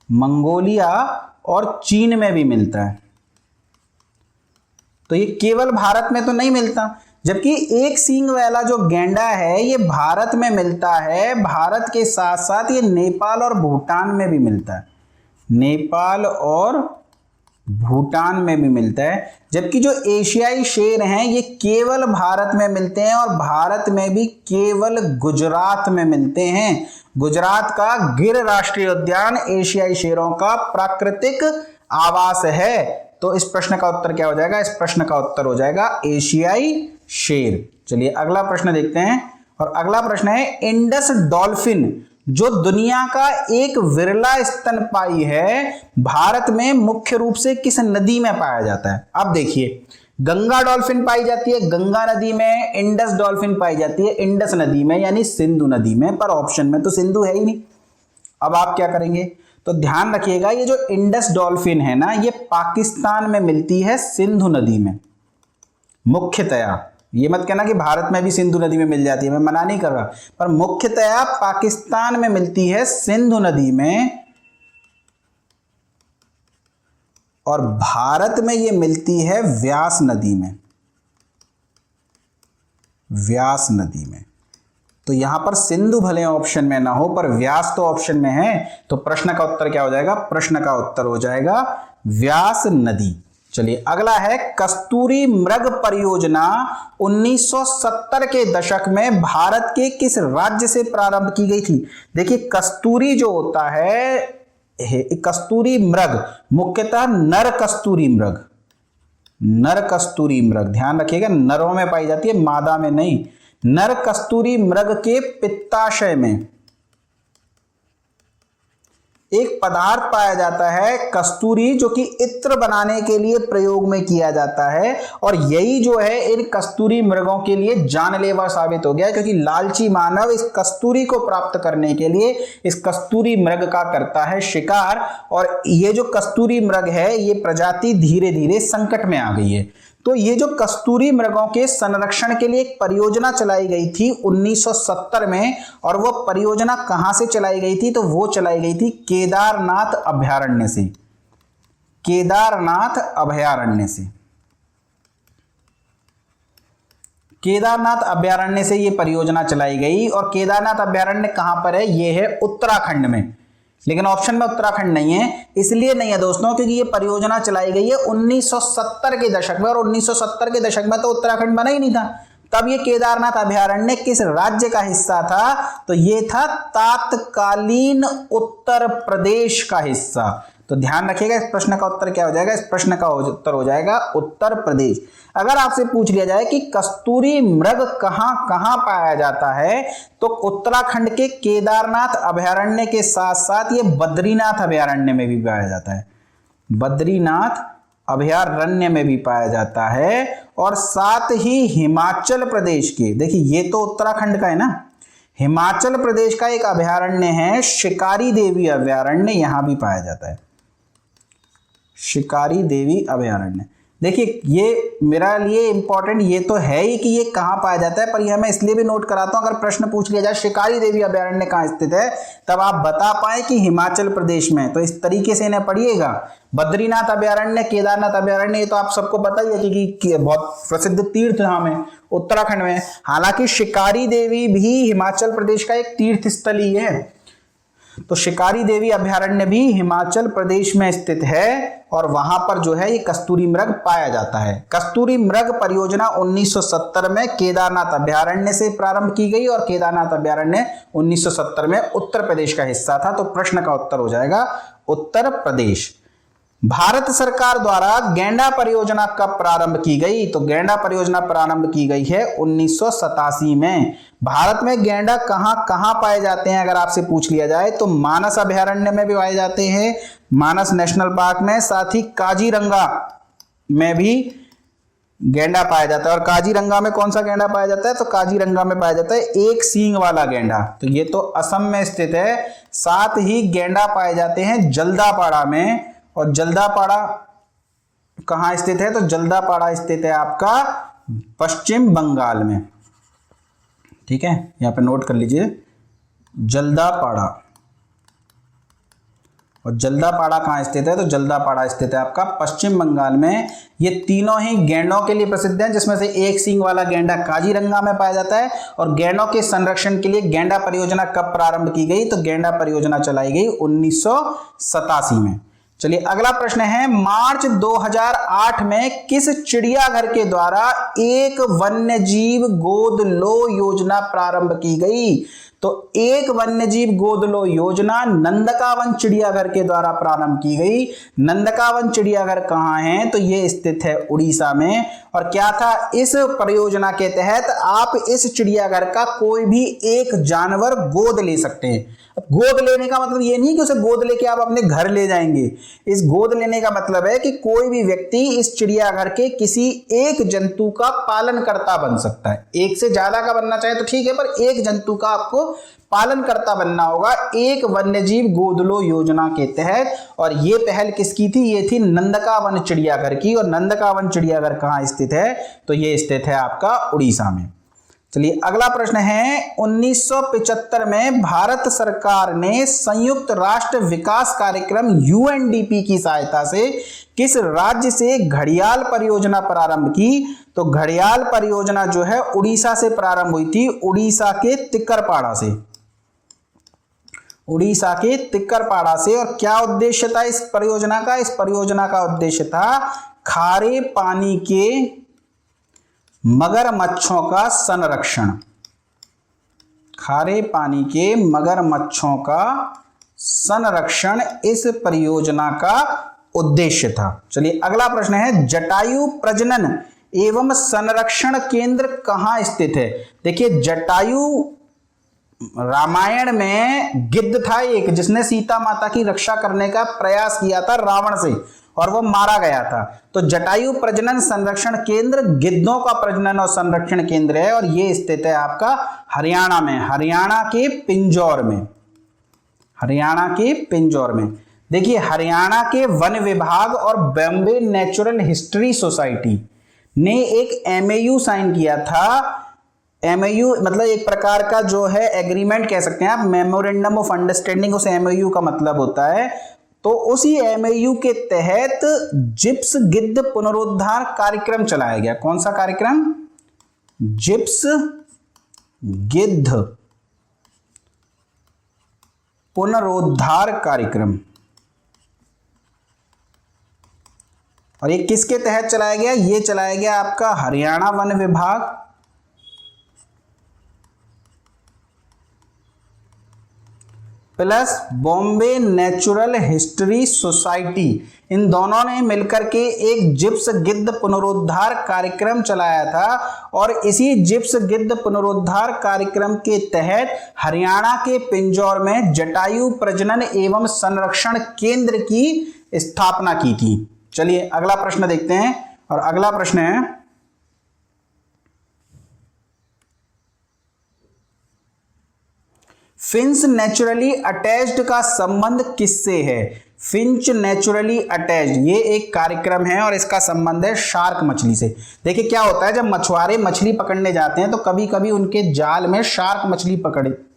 मंगोलिया और चीन में भी मिलता है। तो ये केवल भारत में तो नहीं मिलता, जबकि एक सींग वाला जो गैंडा है ये भारत में मिलता है, भारत के साथ साथ ये नेपाल और भूटान में भी मिलता है, नेपाल और भूटान में भी मिलता है। जबकि जो एशियाई शेर हैं ये केवल भारत में मिलते हैं और भारत में भी केवल गुजरात में मिलते हैं। गुजरात का गिर राष्ट्रीय उद्यान एशियाई शेरों का प्राकृतिक आवास है। तो इस प्रश्न का उत्तर क्या हो जाएगा? इस प्रश्न का उत्तर हो जाएगा एशियाई शेर। चलिए अगला प्रश्न देखते हैं, और अगला प्रश्न है, इंडस डॉल्फिन जो दुनिया का एक विरला स्तनपायी है, भारत में मुख्य रूप से किस नदी में पाया जाता है? अब देखिए, गंगा डॉल्फिन पाई जाती है गंगा नदी में, इंडस डॉल्फिन पाई जाती है इंडस नदी में यानी सिंधु नदी में, पर ऑप्शन में तो सिंधु है ही नहीं। अब आप क्या करेंगे? तो ध्यान रखिएगा, ये जो इंडस डॉल्फिन है ना, ये पाकिस्तान में मिलती है सिंधु नदी में मुख्यतया। ये मत कहना कि भारत में भी सिंधु नदी में मिल जाती है, मैं मना नहीं कर रहा, पर मुख्यतया पाकिस्तान में मिलती है सिंधु नदी में, और भारत में ये मिलती है व्यास नदी में, व्यास नदी में। तो यहां पर सिंधु भले ऑप्शन में ना हो पर व्यास तो ऑप्शन में है, तो प्रश्न का उत्तर क्या हो जाएगा? प्रश्न का उत्तर हो जाएगा व्यास नदी। चलिए अगला है, कस्तूरी मृग परियोजना 1970 के दशक में भारत के किस राज्य से प्रारंभ की गई थी? देखिए, कस्तूरी जो होता है, कस्तूरी मृग मुख्यतः नर कस्तूरी मृग, नर कस्तूरी मृग, ध्यान रखिएगा नरों में पाई जाती है, मादा में नहीं। नर कस्तूरी मृग के पित्ताशय में एक पदार्थ पाया जाता है कस्तूरी, जो कि इत्र बनाने के लिए प्रयोग में किया जाता है, और यही जो है इन कस्तूरी मृगों के लिए जानलेवा साबित हो गया, क्योंकि लालची मानव इस कस्तूरी को प्राप्त करने के लिए इस कस्तूरी मृग का करता है शिकार, और ये जो कस्तूरी मृग है ये प्रजाति धीरे धीरे संकट में आ गई है। तो ये जो कस्तूरी मृगों के संरक्षण के लिए एक परियोजना चलाई गई थी 1970 में, और वो परियोजना कहां से चलाई गई थी? तो वो चलाई गई थी केदारनाथ अभयारण्य से, केदारनाथ अभयारण्य से। केदारनाथ अभयारण्य से ये परियोजना चलाई गई, और केदारनाथ अभयारण्य कहां पर है? ये है उत्तराखंड में, लेकिन ऑप्शन में उत्तराखंड नहीं है। इसलिए नहीं है दोस्तों क्योंकि ये परियोजना चलाई गई है 1970 के दशक में, और 1970 के दशक में तो उत्तराखंड बना ही नहीं था। तब ये केदारनाथ अभयारण्य किस राज्य का हिस्सा था? तो ये था तत्कालीन उत्तर प्रदेश का हिस्सा। तो ध्यान रखिएगा, इस प्रश्न का उत्तर क्या हो जाएगा? इस प्रश्न का उत्तर हो जाएगा उत्तर प्रदेश। अगर आपसे पूछ लिया जाए कि कस्तूरी मृग कहां कहां पाया जाता है, तो उत्तराखंड के केदारनाथ अभयारण्य के साथ साथ ये बद्रीनाथ अभयारण्य में भी पाया जाता है, बद्रीनाथ अभयारण्य में भी पाया जाता है, और साथ ही हिमाचल प्रदेश के, देखिए ये तो उत्तराखंड का है ना, हिमाचल प्रदेश का एक अभयारण्य है शिकारी देवी अभयारण्य, यहां भी पाया जाता है शिकारी देवी अभयारण्य। देखिए ये मेरा लिए इंपॉर्टेंट ये तो है ही कि ये कहाँ पाया जाता है, पर यह मैं इसलिए भी नोट कराता हूं, अगर प्रश्न पूछ लिया जाए शिकारी देवी अभयारण्य कहाँ स्थित है, तब आप बता पाए कि हिमाचल प्रदेश में, तो इस तरीके से इन्हें पढ़िएगा। बद्रीनाथ अभयारण्य, केदारनाथ अभयारण्य, ये तो आप सबको पता ही है कि बहुत प्रसिद्ध तीर्थ धाम है उत्तराखंड में। हालांकि शिकारी देवी भी हिमाचल प्रदेश का एक तीर्थ स्थल ही है, तो शिकारी देवी अभयारण्य भी हिमाचल प्रदेश में स्थित है और वहां पर जो है ये कस्तूरी मृग पाया जाता है। कस्तूरी मृग परियोजना 1970 में केदारनाथ अभयारण्य से प्रारंभ की गई और केदारनाथ अभयारण्य 1970 में उत्तर प्रदेश का हिस्सा था, तो प्रश्न का उत्तर हो जाएगा उत्तर प्रदेश। भारत सरकार द्वारा गैंडा परियोजना कब प्रारंभ की गई, तो गैंडा परियोजना प्रारंभ की गई है 1987 में। भारत में गैंडा कहां कहां पाए जाते हैं अगर आपसे पूछ लिया जाए, तो मानस अभयारण्य में भी पाए जाते हैं, मानस नेशनल पार्क में, साथ ही काजीरंगा में भी गैंडा पाया जाता है। और काजीरंगा में कौन सा गैंडा पाया जाता है, तो काजीरंगा में पाया जाता है एक सींग वाला गैंडा, तो ये तो असम में स्थित है। साथ ही गैंडा पाए जाते हैं जल्दापाड़ा में, और जल्दापाड़ा कहाँ स्थित है, तो जल्दापाड़ा स्थित है आपका पश्चिम बंगाल में। ठीक है, यहां पे नोट कर लीजिए जल्दापाड़ा। और जल्दापाड़ा कहाँ स्थित है, तो जल्दापाड़ा स्थित है आपका पश्चिम बंगाल में। ये तीनों ही गैंडों के लिए प्रसिद्ध हैं, जिसमें से एक सींग वाला गैंडा काजीरंगा में पाया जाता है। और गैंडों के संरक्षण के लिए गैंडा परियोजना कब प्रारंभ की गई, तो गैंडा परियोजना चलाई गई 1987 में। चलिए अगला प्रश्न है, मार्च 2008 में किस चिड़ियाघर के द्वारा एक वन्यजीव गोद लो योजना प्रारंभ की गई, तो एक वन्यजीव गोद लो योजना नंदकावन चिड़ियाघर के द्वारा प्रारंभ की गई। नंदकावन चिड़ियाघर कहाँ है, तो ये स्थित है उड़ीसा में। और क्या था, इस परियोजना के तहत आप इस चिड़ियाघर का कोई भी एक जानवर गोद ले सकते हैं। गोद लेने का मतलब ये नहीं कि उसे गोद लेके आप अपने घर ले जाएंगे, इस गोद लेने का मतलब है कि कोई भी व्यक्ति इस चिड़ियाघर के किसी एक जंतु का पालनकर्ता बन सकता है। एक से ज्यादा का बनना चाहे तो ठीक है, पर एक जंतु का आपको पालनकर्ता बनना होगा एक वन्यजीव गोद लो योजना के तहत। और ये पहल किसकी थी, ये थी नंदकावन चिड़ियाघर की। और नंदकावन चिड़ियाघर कहाँ स्थित है, तो ये स्थित है आपका उड़ीसा में। चलिए अगला प्रश्न है, 1975 में भारत सरकार ने संयुक्त राष्ट्र विकास कार्यक्रम यूएनडीपी की सहायता से किस राज्य से घड़ियाल परियोजना प्रारंभ की, तो घड़ियाल परियोजना जो है उड़ीसा से प्रारंभ हुई थी, उड़ीसा के तिक्करपाड़ा से। उड़ीसा के तिक्करपाड़ा से। और क्या उद्देश्य था इस परियोजना का, इस परियोजना का उद्देश्य था खारे पानी के मगरमच्छों का संरक्षण। खारे पानी के मगरमच्छों का संरक्षण इस परियोजना का उद्देश्य था। चलिए अगला प्रश्न है, जटायु प्रजनन एवं संरक्षण केंद्र कहां स्थित है। देखिए जटायु रामायण में गिद्ध था एक, जिसने सीता माता की रक्षा करने का प्रयास किया था रावण से, और वो मारा गया था। तो जटायु प्रजनन संरक्षण केंद्र गिद्धों का प्रजनन और संरक्षण केंद्र है, और ये स्थित है आपका हरियाणा में, हरियाणा के पिंजौर में। हरियाणा के पिंजौर में। देखिए हरियाणा के वन विभाग और बॉम्बे नेचुरल हिस्ट्री सोसाइटी ने एक एमओयू साइन किया था। एमओयू मतलब एक प्रकार का जो है एग्रीमेंट कह सकते हैं आप, मेमोरेंडम ऑफ अंडरस्टैंडिंग उस एमओयू का मतलब होता है। तो उसी एमओयू के तहत जिप्स गिद्ध पुनरुद्धार कार्यक्रम चलाया गया। कौन सा कार्यक्रम, जिप्स गिद्ध पुनरुद्धार कार्यक्रम। और ये किसके तहत चलाया गया, ये चलाया गया आपका हरियाणा वन विभाग plus Bombay natural history society, इन दोनों ने मिलकर के एक जिप्स गिद्ध पुनरुद्धार कार्यक्रम चलाया था। और इसी जिप्स गिद्ध पुनरुद्धार कार्यक्रम के तहत हरियाणा के पिंजौर में जटायु प्रजनन एवं संरक्षण केंद्र की स्थापना की थी। चलिए अगला प्रश्न देखते हैं, और अगला प्रश्न है, फिंच नेचुरली अटैच्ड का संबंध किससे है? फिंच नेचुरली अटैच्ड ये एक कार्यक्रम है और इसका संबंध है शार्क मछली से। देखिए क्या होता है, जब मछुआरे मछली पकड़ने जाते हैं तो कभी कभी उनके जाल में शार्क मछली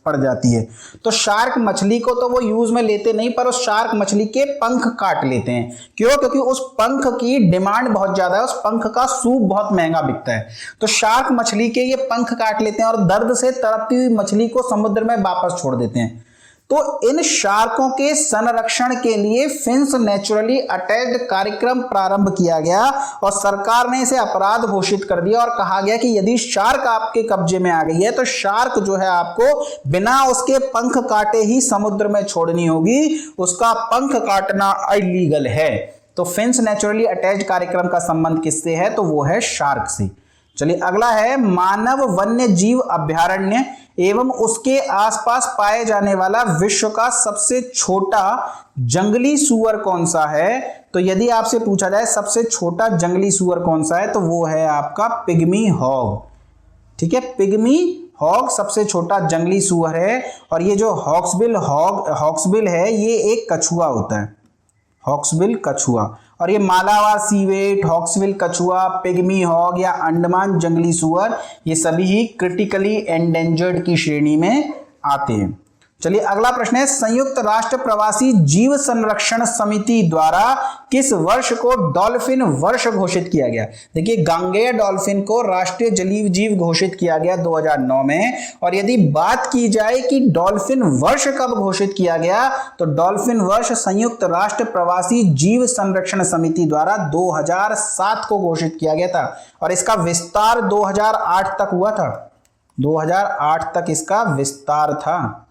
पड़ जाती है। तो शार्क मछली को तो वो यूज में लेते नहीं, पर उस शार्क मछली के पंख काट लेते हैं। क्यों? क्योंकि उस पंख की डिमांड बहुत ज्यादा है, उस पंख का सूप बहुत महंगा बिकता है। तो शार्क मछली के ये पंख काट लेते हैं और दर्द से तड़पती हुई मछली को समुद्र में वापस छोड़ देते हैं। तो इन शार्कों के संरक्षण के लिए फिंच नेचुरली अटैच्ड कार्यक्रम प्रारंभ किया गया और सरकार ने इसे अपराध घोषित कर दिया और कहा गया कि यदि शार्क आपके कब्जे में आ गई है तो शार्क जो है आपको बिना उसके पंख काटे ही समुद्र में छोड़नी होगी, उसका पंख काटना इलीगल है। तो फिंच नेचुरली अटैच्ड कार्यक्रम का संबंध किससे है? तो वो है शार्क से। चलिए अगला है, मानव वन्य जीव अभयारण्य एवं उसके आसपास पाए जाने वाला विश्व का सबसे छोटा जंगली सुअर कौन सा है? तो यदि आपसे पूछा जाए सबसे छोटा जंगली सुअर कौन सा है तो वो है आपका पिग्मी हॉग। ठीक है, पिग्मी हॉग सबसे छोटा जंगली सुअर है। और ये जो हॉक्सबिल है ये एक कछुआ होता है, हॉक्सबिल कछुआ। और ये मालाबार सीवेट, हॉक्सबिल कछुआ, पिग्मी हॉग या अंडमान जंगली सुअर ये सभी ही क्रिटिकली एंडेंजर्ड की श्रेणी में आते हैं। चलिए अगला प्रश्न है, संयुक्त राष्ट्र प्रवासी जीव संरक्षण समिति द्वारा किस वर्ष को डॉल्फिन वर्ष घोषित किया गया? देखिए गांगेय डॉल्फिन को राष्ट्रीय जलीय जीव घोषित किया गया 2009 में। और यदि बात की जाए कि डॉल्फिन वर्ष कब घोषित किया गया तो डॉल्फिन वर्ष संयुक्त राष्ट्र प्रवासी जीव संरक्षण समिति द्वारा 2007 को घोषित किया गया था और इसका विस्तार 2008 तक हुआ था। 2008 तक इसका विस्तार था।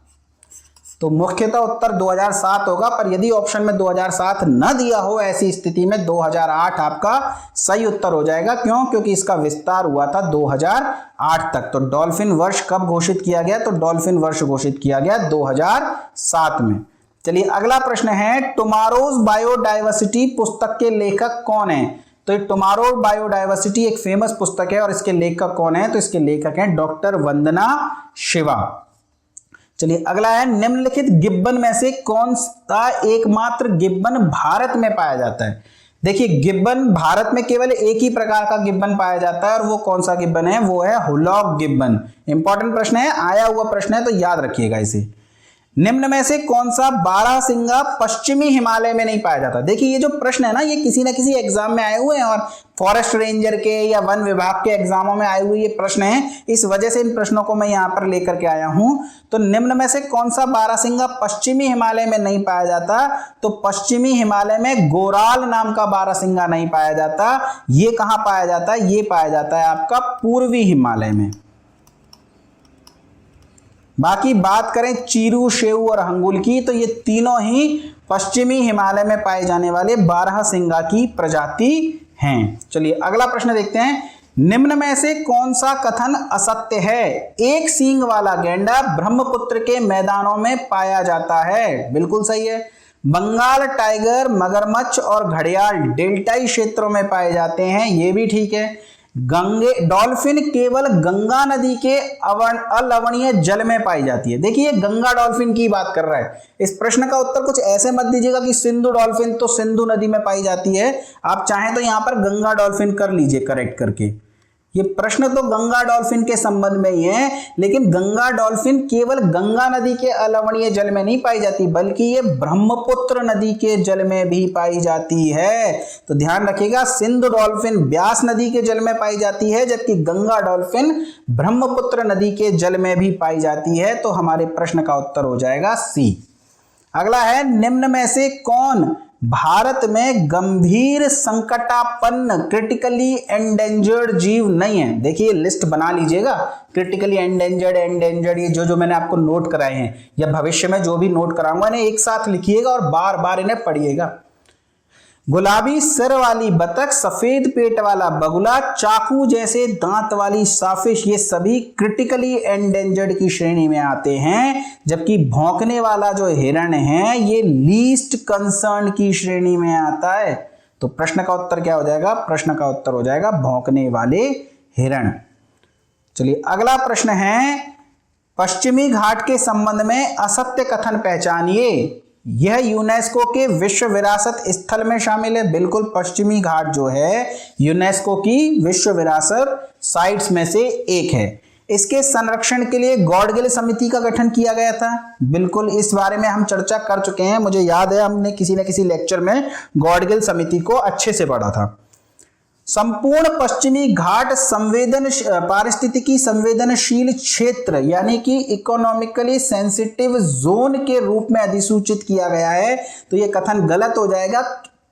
तो मुख्यतः उत्तर 2007 होगा, पर यदि ऑप्शन में 2007 न दिया हो ऐसी स्थिति में 2008 आपका सही उत्तर हो जाएगा। क्यों? क्योंकि इसका विस्तार हुआ था 2008 तक। तो डॉल्फिन वर्ष कब घोषित किया गया? तो डॉल्फिन वर्ष घोषित किया गया 2007 में। चलिए अगला प्रश्न है, टुमारोज बायोडायवर्सिटी पुस्तक के लेखक कौन है? तो ये टुमारो बायोडायवर्सिटी एक फेमस पुस्तक है और इसके लेखक कौन है? तो इसके लेखक हैं डॉक्टर वंदना शिवा। चलिए अगला है, निम्नलिखित गिब्बन में से कौन सा एकमात्र गिब्बन भारत में पाया जाता है? देखिए गिब्बन भारत में केवल एक ही प्रकार का गिब्बन पाया जाता है और वो कौन सा गिब्बन है? वो है हुलॉक गिब्बन। इंपॉर्टेंट प्रश्न है, आया हुआ प्रश्न है तो याद रखिएगा इसे। निम्न में से कौन सा बारहसिंगा पश्चिमी हिमालय में नहीं पाया जाता? देखिए ये जो प्रश्न है ना ये किसी ना किसी एग्जाम में आए हुए हैं और फॉरेस्ट रेंजर के या वन विभाग के एग्जामों में आए हुए ये प्रश्न हैं, इस वजह से इन प्रश्नों को मैं यहाँ पर लेकर के आया हूं। तो निम्न में से कौन सा बारहसिंगा पश्चिमी हिमालय में नहीं पाया जाता? तो पश्चिमी हिमालय में गोराल नाम का बारहसिंगा नहीं पाया जाता। ये कहाँ पाया जाता है? ये पाया जाता है आपका पूर्वी हिमालय में। बाकी बात करें चीरू, शेऊ और हंगुल की तो ये तीनों ही पश्चिमी हिमालय में पाए जाने वाले बारहसिंगा की प्रजाति हैं। चलिए अगला प्रश्न देखते हैं, निम्न में से कौन सा कथन असत्य है? एक सींग वाला गैंडा ब्रह्मपुत्र के मैदानों में पाया जाता है। बिल्कुल सही है। बंगाल टाइगर, मगरमच्छ और घड़ियाल डेल्टाई क्षेत्रों में पाए जाते हैं, ये भी ठीक है। डॉल्फिन केवल गंगा नदी के अलवणीय जल में पाई जाती है। देखिए गंगा डॉल्फिन की बात कर रहा है। इस प्रश्न का उत्तर कुछ ऐसे मत दीजिएगा कि सिंधु डॉल्फिन तो सिंधु नदी में पाई जाती है। आप चाहें तो यहां पर गंगा डॉल्फिन कर लीजिए करेक्ट करके। ये प्रश्न तो गंगा डॉल्फिन के संबंध में ही है, लेकिन गंगा डॉल्फिन केवल गंगा नदी के अलवणीय जल में नहीं पाई जाती बल्कि ये ब्रह्मपुत्र नदी के जल में भी पाई जाती है। तो ध्यान रखिएगा, सिंधु डॉल्फिन ब्यास नदी के जल में पाई जाती है जबकि गंगा डॉल्फिन ब्रह्मपुत्र नदी के जल में भी पाई जाती है। तो हमारे प्रश्न का उत्तर हो जाएगा सी। अगला है, निम्न में से कौन भारत में गंभीर संकटापन्न क्रिटिकली एंडेंजर्ड जीव नहीं है? देखिए लिस्ट बना लीजिएगा, क्रिटिकली एंडेंजर्ड ये जो मैंने आपको नोट कराए हैं या भविष्य में जो भी नोट कराऊंगा इन्हें एक साथ लिखिएगा और बार बार इन्हें पढ़िएगा। गुलाबी सिर वाली बतख, सफेद पेट वाला बगुला, चाकू जैसे दांत वाली साफिश ये सभी क्रिटिकली एंडेंजर्ड की श्रेणी में आते हैं, जबकि भौंकने वाला जो हिरण है ये लीस्ट कंसर्न की श्रेणी में आता है। तो प्रश्न का उत्तर क्या हो जाएगा? प्रश्न का उत्तर हो जाएगा भौंकने वाले हिरण। चलिए अगला प्रश्न है, पश्चिमी घाट के संबंध में असत्य कथन पहचानिए। यह यूनेस्को के विश्व विरासत स्थल में शामिल है। बिल्कुल पश्चिमी घाट जो है यूनेस्को की विश्व विरासत साइट्स में से एक है। इसके संरक्षण के लिए गॉडगिल समिति का गठन किया गया था। बिल्कुल इस बारे में हम चर्चा कर चुके हैं, मुझे याद है हमने किसी न किसी लेक्चर में गॉडगिल समिति को अच्छे से पढ़ा था। संपूर्ण पश्चिमी घाट पारिस्थितिकी संवेदनशील क्षेत्र यानी कि इकोनॉमिकली सेंसिटिव जोन के रूप में अधिसूचित किया गया है। तो यह कथन गलत हो जाएगा।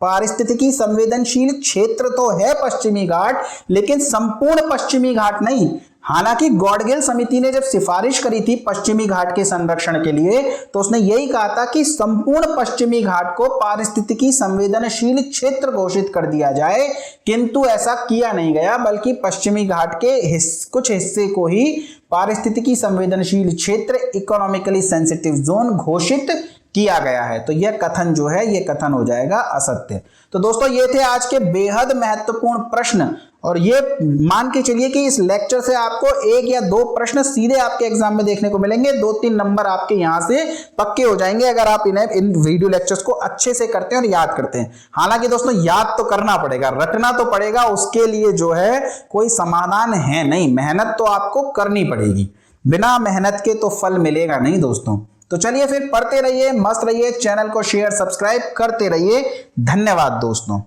पारिस्थितिकी संवेदनशील क्षेत्र तो है पश्चिमी घाट, लेकिन संपूर्ण पश्चिमी घाट नहीं। हालांकि गॉडगिल समिति ने जब सिफारिश करी थी पश्चिमी घाट के संरक्षण के लिए, तो उसने यही कहा था कि संपूर्ण पश्चिमी घाट को पारिस्थितिकी संवेदनशील क्षेत्र घोषित कर दिया जाए, किंतु ऐसा किया नहीं गया, बल्कि पश्चिमी घाट के कुछ हिस्से को ही पारिस्थितिकी संवेदनशील क्षेत्र इकोनॉमिकली सेंसिटिव जोन घोषित किया गया है। तो यह कथन जो है यह कथन हो जाएगा असत्य। तो दोस्तों ये थे आज के बेहद महत्वपूर्ण प्रश्न, और ये मान के चलिए कि इस लेक्चर से आपको 1 या 2 प्रश्न सीधे आपके एग्जाम में देखने को मिलेंगे। 2-3 नंबर आपके यहां से पक्के हो जाएंगे अगर आप इन वीडियो लेक्चर्स को अच्छे से करते हैं और याद करते हैं। हालांकि दोस्तों याद तो करना पड़ेगा, रटना तो पड़ेगा, उसके लिए जो है कोई समाधान है नहीं, मेहनत तो आपको करनी पड़ेगी। बिना मेहनत के तो फल मिलेगा नहीं दोस्तों। तो चलिए फिर पढ़ते रहिए, मस्त रहिए, चैनल को शेयर सब्सक्राइब करते रहिए। धन्यवाद दोस्तों।